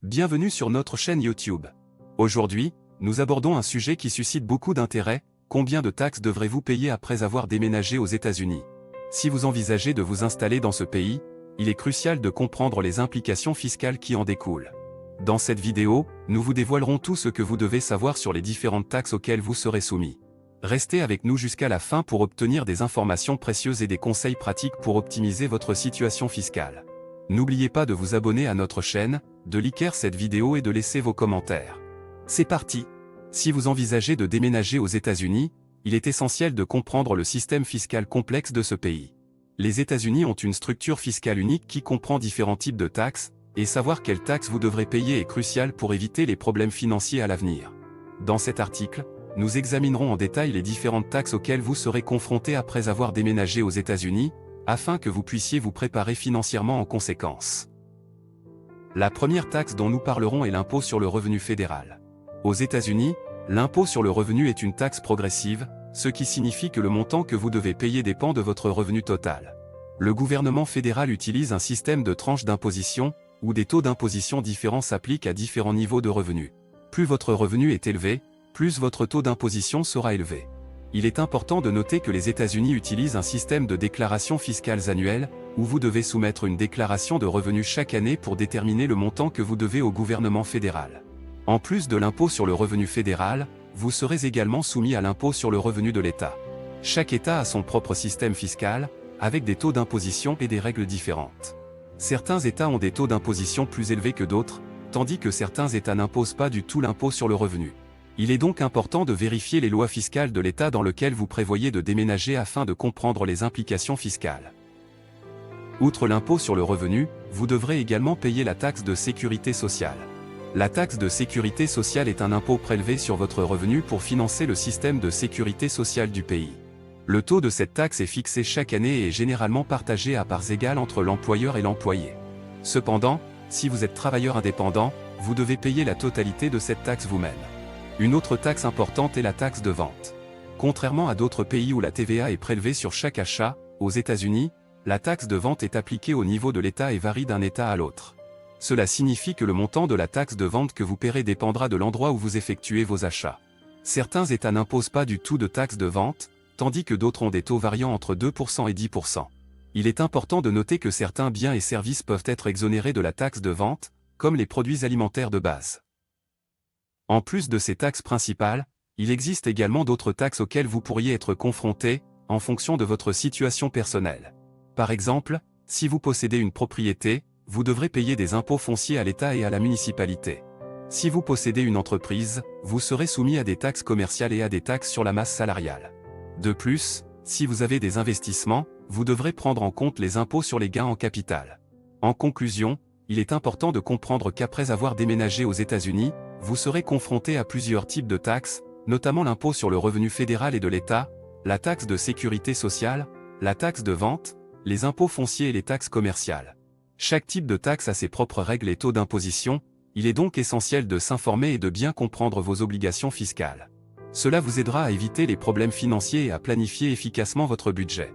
Bienvenue sur notre chaîne YouTube. Aujourd'hui, nous abordons un sujet qui suscite beaucoup d'intérêt: combien de taxes devrez-vous payer après avoir déménagé aux États-Unis? Si vous envisagez de vous installer dans ce pays, il est crucial de comprendre les implications fiscales qui en découlent. Dans cette vidéo, nous vous dévoilerons tout ce que vous devez savoir sur les différentes taxes auxquelles vous serez soumis. Restez avec nous jusqu'à la fin pour obtenir des informations précieuses et des conseils pratiques pour optimiser votre situation fiscale. N'oubliez pas de vous abonner à notre chaîne, de liker cette vidéo et de laisser vos commentaires. C'est parti! Si vous envisagez de déménager aux États-Unis, il est essentiel de comprendre le système fiscal complexe de ce pays. Les États-Unis ont une structure fiscale unique qui comprend différents types de taxes, et savoir quelles taxes vous devrez payer est crucial pour éviter les problèmes financiers à l'avenir. Dans cet article, nous examinerons en détail les différentes taxes auxquelles vous serez confrontés après avoir déménagé aux États-Unis, afin que vous puissiez vous préparer financièrement en conséquence. La première taxe dont nous parlerons est l'impôt sur le revenu fédéral. Aux États-Unis, l'impôt sur le revenu est une taxe progressive, ce qui signifie que le montant que vous devez payer dépend de votre revenu total. Le gouvernement fédéral utilise un système de tranches d'imposition, où des taux d'imposition différents s'appliquent à différents niveaux de revenus. Plus votre revenu est élevé, plus votre taux d'imposition sera élevé. Il est important de noter que les États-Unis utilisent un système de déclarations fiscales annuelles, où vous devez soumettre une déclaration de revenus chaque année pour déterminer le montant que vous devez au gouvernement fédéral. En plus de l'impôt sur le revenu fédéral, vous serez également soumis à l'impôt sur le revenu de l'État. Chaque État a son propre système fiscal, avec des taux d'imposition et des règles différentes. Certains États ont des taux d'imposition plus élevés que d'autres, tandis que certains États n'imposent pas du tout l'impôt sur le revenu. Il est donc important de vérifier les lois fiscales de l'État dans lequel vous prévoyez de déménager afin de comprendre les implications fiscales. Outre l'impôt sur le revenu, vous devrez également payer la taxe de sécurité sociale. La taxe de sécurité sociale est un impôt prélevé sur votre revenu pour financer le système de sécurité sociale du pays. Le taux de cette taxe est fixé chaque année et est généralement partagé à parts égales entre l'employeur et l'employé. Cependant, si vous êtes travailleur indépendant, vous devez payer la totalité de cette taxe vous-même. Une autre taxe importante est la taxe de vente. Contrairement à d'autres pays où la TVA est prélevée sur chaque achat, aux États-Unis, la taxe de vente est appliquée au niveau de l'État et varie d'un État à l'autre. Cela signifie que le montant de la taxe de vente que vous paierez dépendra de l'endroit où vous effectuez vos achats. Certains États n'imposent pas du tout de taxe de vente, tandis que d'autres ont des taux variant entre 2% et 10%. Il est important de noter que certains biens et services peuvent être exonérés de la taxe de vente, comme les produits alimentaires de base. En plus de ces taxes principales, il existe également d'autres taxes auxquelles vous pourriez être confronté, en fonction de votre situation personnelle. Par exemple, si vous possédez une propriété, vous devrez payer des impôts fonciers à l'État et à la municipalité. Si vous possédez une entreprise, vous serez soumis à des taxes commerciales et à des taxes sur la masse salariale. De plus, si vous avez des investissements, vous devrez prendre en compte les impôts sur les gains en capital. En conclusion, il est important de comprendre qu'après avoir déménagé aux États-Unis, vous serez confronté à plusieurs types de taxes, notamment l'impôt sur le revenu fédéral et de l'État, la taxe de sécurité sociale, la taxe de vente, les impôts fonciers et les taxes commerciales. Chaque type de taxe a ses propres règles et taux d'imposition, il est donc essentiel de s'informer et de bien comprendre vos obligations fiscales. Cela vous aidera à éviter les problèmes financiers et à planifier efficacement votre budget.